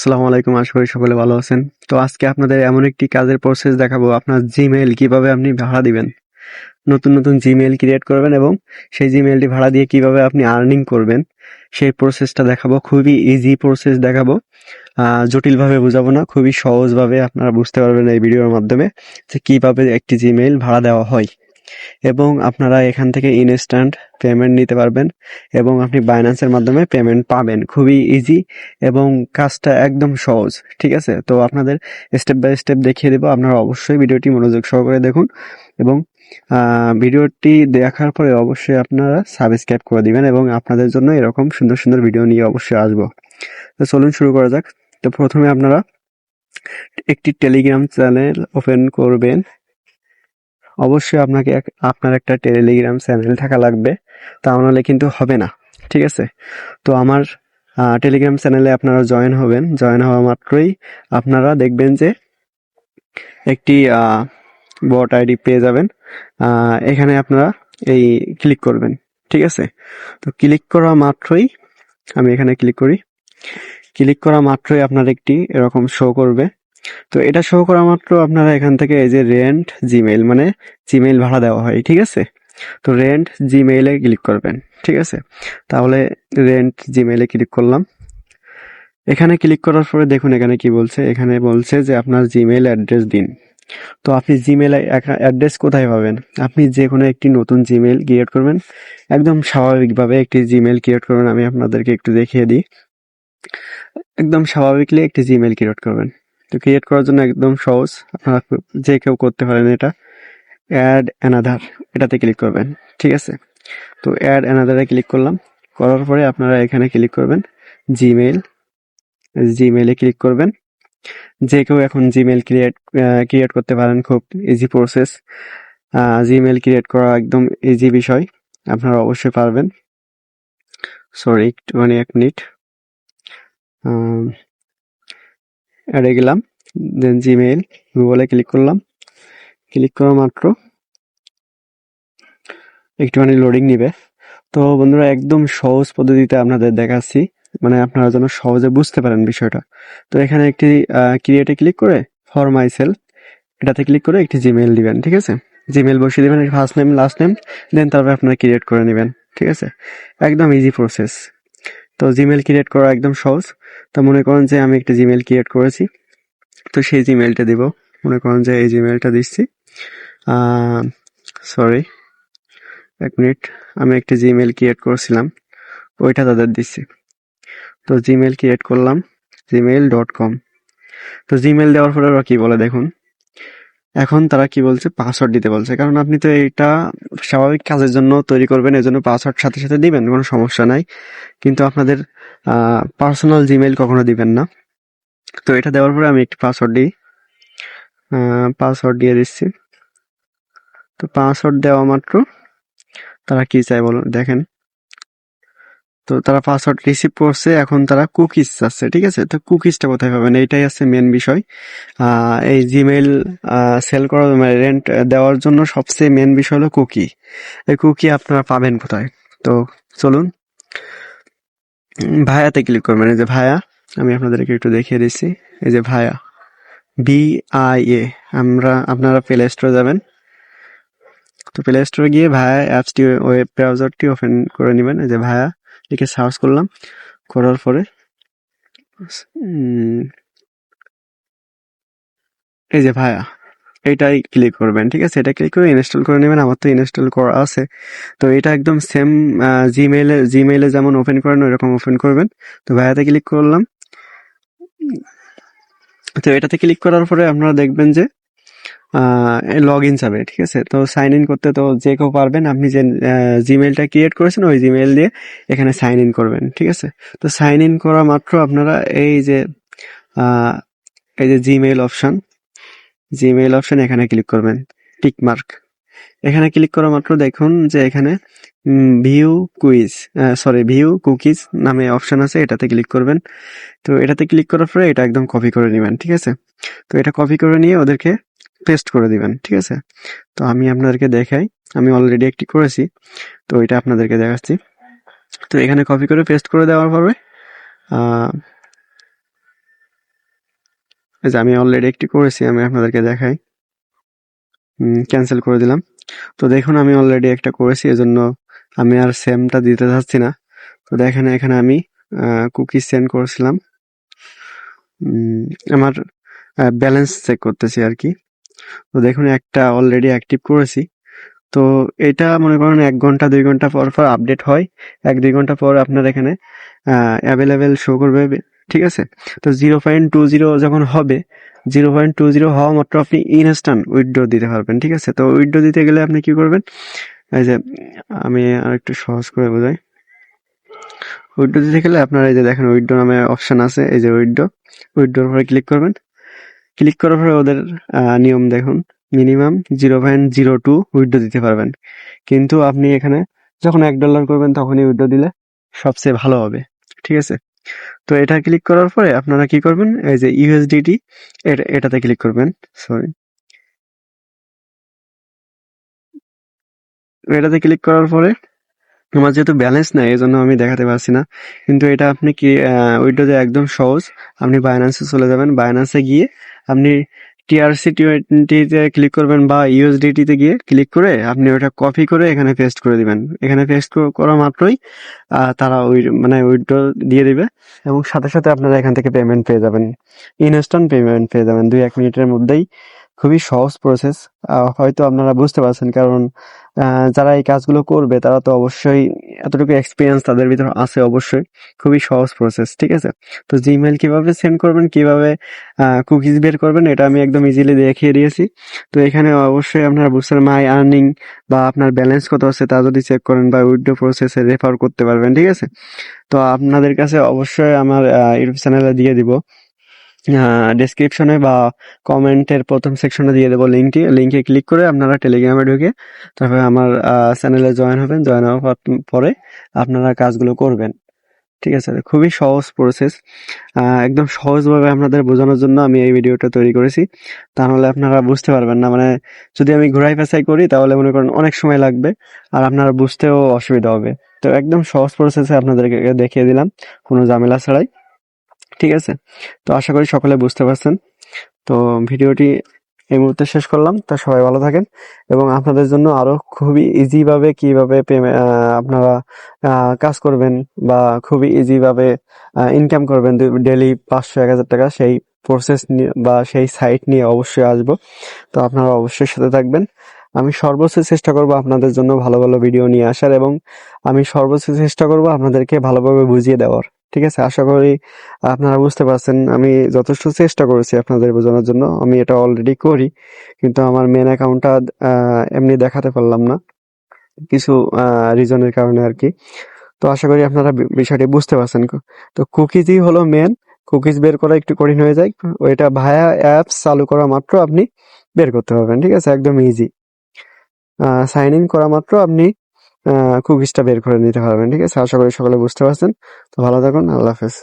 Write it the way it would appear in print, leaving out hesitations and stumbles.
আসসালামু আলাইকুম, আশা করি সকলে ভালো আছেন। তো আজকে আপনাদের এমন একটি কাজের প্রসেস দেখাবো, আপনার জিমেইল কিভাবে আপনি ভাড়া দিবেন। নতুন নতুন জিমেইল ক্রিয়েট করবেন এবং সেই জিমেইলটি ভাড়া দিয়ে কিভাবে আপনি আর্নিং করবেন সেই প্রসেসটা দেখাবো। খুবই ইজি প্রসেস দেখাবো, জটিলভাবে বুঝাবো না, খুবই সহজভাবে আপনারা বুঝতে পারবেন এই ভিডিওর মাধ্যমে যে কিভাবে একটি জিমেইল ভাড়া দেওয়া হয়। এবং আপনারা এখান থেকে ইনস্ট্যান্ট পেমেন্ট নিতে পারবেন এবং আপনি বাইন্যান্সের মাধ্যমে পেমেন্ট পাবেন। খুবই ইজি এবং কাজটা একদম সহজ। ঠিক আছে, তো আপনাদের স্টেপ বাই স্টেপ দেখিয়ে দেবো। আপনারা অবশ্যই ভিডিওটি মনোযোগ সহকারে দেখুন এবং ভিডিওটি দেখার পরে অবশ্যই আপনারা সাবস্ক্রাইব করে দিবেন এবং আপনাদের জন্য এরকম সুন্দর সুন্দর ভিডিও নিয়ে অবশ্যই আসবো। তো চলুন শুরু করা যাক। তো প্রথমে আপনারা একটি টেলিগ্রাম চ্যানেল ওপেন করবেন। অবশ্যই আপনাকে আপনার একটা টেলিগ্রাম চ্যানেল থাকা লাগবে, তা নাহলে কিন্তু হবে না। ঠিক আছে, তো আমার টেলিগ্রাম চ্যানেলে আপনারা জয়েন হবেন। জয়েন হওয়া মাত্রই আপনারা দেখবেন যে একটি বট আইডি পেয়ে যাবেন। এখানে আপনারা এই ক্লিক করবেন। ঠিক আছে, তো ক্লিক করা মাত্রই আমি এখানে ক্লিক করি। ক্লিক করা মাত্রই আপনার একটি এরকম শো করবে। তো এটা শো করা মাত্র আপনারা এখান থেকে এই যে রেন্ট জিমেইল, মানে জিমেইল ভাড়া দেওয়া হয়। ঠিক আছে, তো রেন্ট জিমেইলে ক্লিক করবেন। ঠিক আছে, তাহলে রেন্ট জিমেইলে ক্লিক করলাম। এখানে ক্লিক করার পরে দেখুন এখানে কি বলছে। এখানে বলছে যে আপনার জিমেইল অ্যাড্রেস দিন। তো আপনি জিমেইল অ্যাড্রেস কোথায় পাবেন? আপনি যে কোনো একটি নতুন জিমেইল ক্রিয়েট করবেন, একদম স্বাভাবিকভাবে একটি জিমেইল ক্রিয়েট করবেন। আমি আপনাদেরকে একটু দেখিয়ে দিই। একদম স্বাভাবিকলি একটি জিমেইল ক্রিয়েট করবেন। তো ক্রিয়েট করার জন্য একদম সহজ, আপনারা যে কেউ করতে পারেন এটা। অ্যাড অ্যানাদার, এটাতে ক্লিক করবেন। ঠিক আছে, তো অ্যাড অ্যানাদারে ক্লিক করলাম। করার পরে আপনারা এখানে ক্লিক করবেন জিমেইল। জিমেইলে ক্লিক করবেন। যে কেউ এখন জিমেইল ক্রিয়েট করতে পারেন, খুব ইজি প্রসেস। জিমেইল ক্রিয়েট করা একদম ইজি বিষয়, আপনারা অবশ্যই পারবেন। সরি, একটুখানি 1 মিনিট। অ্যাডে গেলাম, দেন জিমেইল, গুগলে ক্লিক করলাম। ক্লিক করা মাত্র একটুখানি লোডিং নিবে। তো বন্ধুরা, একদম সহজ পদ্ধতিতে আপনাদের দেখাচ্ছি, মানে আপনারা যেন সহজে বুঝতে পারেন বিষয়টা। তো এখানে একটি ক্রিয়েটে ক্লিক করে ফর মাই সেলফ, এটাতে ক্লিক করে একটি জিমেইল দিবেন। ঠিক আছে, জিমেইল বসিয়ে দেবেন, ফার্স্ট নেম লাস্ট নেম, দেন তারপরে আপনারা ক্রিয়েট করে নেবেন। ঠিক আছে, একদম ইজি প্রসেস। তো জিমেইল ক্রিয়েট করা একদম সহজ। তো মনে করেন যে আমি একটা জিমেইল ক্রিয়েট করেছি, তো সেই জিমেইলটা দিব। মনে করেন যে এই জিমেইলটা দিচ্ছি। Sorry, 1 minute. আমি একটা জিমেইল ক্রিয়েট করেছিলাম, ওইটা তাদের দিচ্ছি। তো জিমেইল ক্রিয়েট করলাম gmail.com। তো জিমেইল দেওয়ার পরে ওরা কি বলে দেখুন। এখন তারা কি বলছে, পাসওয়ার্ড দিতে বলছে। কারণ আপনি তো এটা স্বাভাবিক কাজের জন্য তৈরি করবেন, এজন্য পাসওয়ার্ড সাথে সাথে দিবেন, কোনো সমস্যা নাই। কিন্তু আপনাদের পার্সোনাল জিমেইল কখনো দিবেন না। তো এটা দেওয়ার পরে আমি একটি পাসওয়ার্ড দিই। পাসওয়ার্ড দিয়ে দিচ্ছি। তো পাসওয়ার্ড দেওয়া মাত্র তারা কি চায় বলুন, দেখেন। তো তারা পাসওয়ার্ড রিসিভ করছে, এখন তারা কুকিজ চাচ্ছে। ঠিক আছে, তো কুকিজটা কোথায় পাবেন, এইটাই আছে মেন বিষয়। এই জিমেইল সেল করার, মানে রেন্ট দেওয়ার জন্য সবচেয়ে মেন বিষয় হলো কুকি। এই কুকি আপনারা পাবেন কোথায়? তো চলুন ভায়াতে ক্লিক করবেন। এই যে ভায়া, আমি আপনাদেরকে একটু দেখিয়ে দিচ্ছি। এই যে ভায়া, BIA। আপনারা প্লে স্টোরে যাবেন। তো প্লে স্টোরে গিয়ে ভায়া অ্যাপসটি, ওয়েব ব্রাউজারটি ওপেন করে নেবেন। এই যে ভায়া লিখে সার্চ করলাম, করার পরে এই যে ভায়া, এটাই ক্লিক করবেন। ঠিক আছে, এটা ক্লিক করে ইনস্টল করে নেবেন। আমার তো ইনস্টল করা আছে। তো এটা একদম সেম জিমেইলে যেমন ওপেন করেন ওইরকম ওপেন করবেন। তো ভায়াতে ক্লিক করলাম। তো এটাতে ক্লিক করার পরে আপনারা দেখবেন যে লগ ইন যাবে। ঠিক আছে, তো সাইন ইন করতে তো যে কেউ পারবেন। আপনি যে জিমেইলটা ক্রিয়েট করেছেন ওই জিমেইল দিয়ে এখানে সাইন ইন করবেন। ঠিক আছে, তো সাইন ইন করা মাত্র আপনারা এই যে জিমেইল অপশন এখানে ক্লিক করবেন, টিক মার্ক। এখানে ক্লিক করা মাত্র দেখুন যে এখানে ভিউ কুকিজ নামে অপশন আছে, এটাতে ক্লিক করবেন। তো এটাতে ক্লিক করার পরে এটা একদম কপি করে নেবেন। ঠিক আছে, তো এটা কপি করে নিয়ে ওদেরকে পেস্ট করে দিবেন। ঠিক আছে, তো আমি আপনাদেরকে দেখাই, আমি অলরেডি একটি করেছি, তো এটা আপনাদেরকে দেখাচ্ছি। তো এখানে কপি করে পেস্ট করে দেওয়ার পরে এই যে আমি অলরেডি একটি করেছি, আমি আপনাদেরকে দেখাই। ক্যান্সেল করে দিলাম। তো দেখুন আমি অলরেডি একটা করেছি, এজন্য আমি আর সেমটা দিতে চাচ্ছি না। তো দেখেন এখানে আমি কুকি সেন্ড করেছিলাম, আমার ব্যালেন্স চেক করতেছি আর কি। তো দেখুন একটা অলরেডি অ্যাক্টিভ করেছি। তো এটা মনে করেন 1 ঘন্টা 2 ঘন্টা পর পর আপডেট হয়। 1-2 ঘন্টা পর আপনার এখানে অ্যাভেলেবেল শো করবে, ঠিক আছে? তো 0.20 যখন হবে, 0.20 হওয়া মাত্র আপনি ইনস্ট্যান্ট উইথড্র দিতে পারবেন, ঠিক আছে? তো উইথড্র দিতে গেলে আপনি কি করবেন, এই যে আমি আরেকটু সহজ করে বোঝাই। উইথড্র দিতে গেলে আপনার এই যে দেখেন উইথড্র নামে অপশন আছে, এই যে উইথড্রর উপরে ক্লিক করবেন। ক্লিক করার পরে ওদের নিয়ম দেখুন, মিনিমাম 0.02 উইথড্র দিতে পারবেন। কিন্তু আপনি এখানে যখন $1 করবেন তখনই উইথড্র দিলে সবচেয়ে ভালো হবে, ঠিক আছে? তো এটা ক্লিক করার পরে আপনারা কি করবেন, এই যে ইউএসডিটি এটাতে ক্লিক করবেন, সরি, এটাতে ক্লিক করার পরে আমার যেহেতু ব্যালেন্স নাই এজন্য আমি দেখাতে পারছি না, কিন্তু এটা আপনি কি উইন্ডোজে একদম সহজ। আপনি বাইন্যান্সে চলে যাবেন, বাইন্যান্সে গিয়ে আপনি TRC20 ক্লিক করবেন বা USDT তে গিয়ে ক্লিক করে আপনি ওটা কপি করে এখানে পেস্ট করে দিবেন। এখানে পেস্ট করা মাত্রই তারা মানে উইথড্র দিয়ে দিবে এবং সাথে সাথে আপনারা এখান থেকে পেমেন্ট পেয়ে যাবেন, ইনস্ট্যান্ট পেমেন্ট পেয়ে যাবেন 2-1 মিনিটের মধ্যেই। খুবই সহজ প্রসেস, হয়তো আপনারা বুঝতে পারছেন, কারণ যারা এই কাজগুলো করবে তারা তো অবশ্যই এতটুকু এক্সপিরিয়েন্স তাদের ভিতর আছে অবশ্যই। খুবই সহজ প্রসেস, ঠিক আছে? তো জিমেইল কিভাবে সেন্ড করবেন, কিভাবে কুকিজ বের করবেন, এটা আমি একদম ইজিলি দেখিয়ে দিয়েছি। তো এখানে অবশ্যই আপনারা বুঝছেন মাই আর্নিং বা আপনার ব্যালেন্স কত আছে তা যদি চেক করেন বা উইথড্র প্রসেসে রেফার করতে পারবেন, ঠিক আছে? তো আপনাদের কাছে অবশ্যই আমার ইউটিউব চ্যানেলে দিয়ে দিব, ডেসক্রিপশনে বা কমেন্টের প্রথম সেকশনে দিয়ে দেবো লিঙ্কটি। লিঙ্কে ক্লিক করে আপনারা টেলিগ্রামে ঢুকে তারপরে আমার চ্যানেলে জয়েন হবেন। জয়েন হওয়ার পরে আপনারা কাজগুলো করবেন, ঠিক আছে? খুবই সহজ প্রসেস, একদম সহজভাবে আপনাদের বোঝানোর জন্য আমি এই ভিডিওটা তৈরি করেছি। তাহলে আপনারা বুঝতে পারবেন না, মানে যদি আমি ঘুরাই পেঁচাই করি তাহলে মনে করেন অনেক সময় লাগবে আর আপনারা বুঝতেও অসুবিধা হবে। তো একদম সহজ প্রসেসে আপনাদেরকে দেখিয়ে দিলাম, কোনো ঝামেলা ছাড়াই, ঠিক আছে? তো আশা করি সকলে বুঝতে পারছেন। তো ভিডিওটি এই মুহূর্তে শেষ করলাম। তো সবাই ভালো থাকেন এবং আপনাদের জন্য আরো খুবই ইজি ভাবে কিভাবে আপনারা কাজ করবেন বা খুবই ইজি ভাবে ইনকাম করবেন ডেইলি 500-1000 টাকা, সেই প্রসেস নিয়ে বা সেই সাইট নিয়ে অবশ্যই আসবো। তো আপনারা অবশ্যই সাথে থাকবেন। আমি সর্বোচ্চ চেষ্টা করব আপনাদের জন্য ভালো ভালো ভিডিও নিয়ে আসার এবং আমি সর্বোচ্চ চেষ্টা করব আপনাদেরকে ভালোভাবে বুঝিয়ে দেওয়ার, ঠিক আছে? আশা করি আপনারা বুঝতে পারছেন। আমি যথেষ্ট চেষ্টা করেছি আপনাদের বোঝানোর জন্য, আমি এটা অলরেডি করি, কিন্তু আমার মেন অ্যাকাউন্টটা এমনি দেখাতে পারলাম না কিছু রিজনের কারণে আর কি। তো আশা করি আপনারা বিষয়টি বুঝতে পারছেন। তো কুকিজই হলো মেন, কুকিজ বের করা একটু কঠিন হয়ে যায়, ওইটা ভায়া অ্যাপস চালু করা মাত্র আপনি বের করতে পারবেন, ঠিক আছে? একদম ইজি, সাইন ইন করা মাত্র আপনি কুকিজটা বের করে নিতে পারবেন, ঠিক আছে? আশা করি সকলে বুঝতে পারছেন। তো ভালো থাকুন, আল্লাহ হাফেজ।